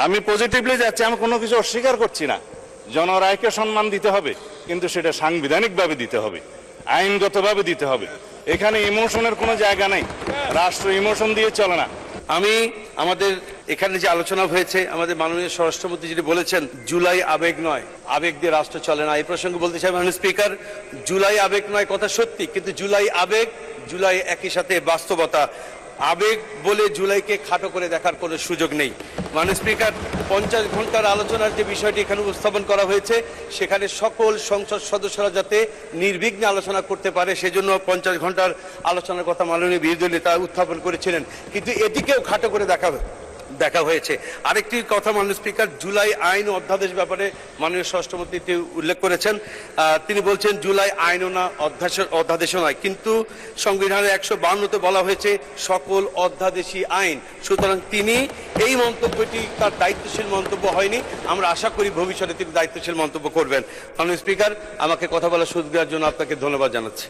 আমি পজিটিভলি যাচ্ছি, আমি কোনো কিছু অস্বীকার করছি না। জনরায়কে সম্মান দিতে হবে, কিন্তু সেটা সাংবিধানিকভাবে দিতে হবে, আইনগতভাবে দিতে হবে। এখানে ইমোশনের কোনো জায়গা নেই, রাষ্ট্র ইমোশন দিয়ে চলে না। আমি আমাদের এখানে যে আলোচনা হয়েছে, আমাদের মাননীয় স্বরাষ্ট্রমন্ত্রী যেটি বলেছেন, জুলাই আবেগ নয়, আবেগ দিয়ে রাষ্ট্র চলে না। এই প্রসঙ্গে বলতে চাই মাননীয় স্পিকার, জুলাই আবেগ নয় কথা সত্যি, কিন্তু জুলাই আবেগ, জুলাই একই সাথে বাস্তবতা। আবেগ বলে জুলাইকে খাটো করে দেখার কোনো সুযোগ নেই। মাননীয় স্পিকার, 50 ঘন্টার আলোচনার যে বিষয়টি এখানে উপস্থাপন করা হয়েছে, সেখানে সকল সংসদ সদস্যরা যাতে নির্বিঘ্নে আলোচনা করতে পারে, সেজন্য 50 ঘন্টার আলোচনার কথা মাননীয় বিরোধী নেতা উত্থাপন করেছিলেন, কিন্তু এটিকেও খাটো করে দেখা হয়েছে। আরেকটি কথা মাননীয় স্পিকার, জুলাই আইন ও অধ্যাদেশ ব্যাপারে মাননীয় স্বরাষ্ট্রমন্ত্রী উল্লেখ করেছেন। তিনি বলছেন জুলাই আইনও না, অধ্যাদেশও নয়, কিন্তু সংবিধানের 152-তে বলা হয়েছে সকল অধ্যাদেশী আইন। সুতরাং তিনি এই মন্তব্যটি তার দায়িত্বশীল মন্তব্য হয়নি। আমরা আশা করি ভবিষ্যতে তিনি দায়িত্বশীল মন্তব্য করবেন। মাননীয় স্পিকার, আমাকে কথা বলার সুযোগ দেওয়ার জন্য আপনাকে ধন্যবাদ জানাচ্ছি।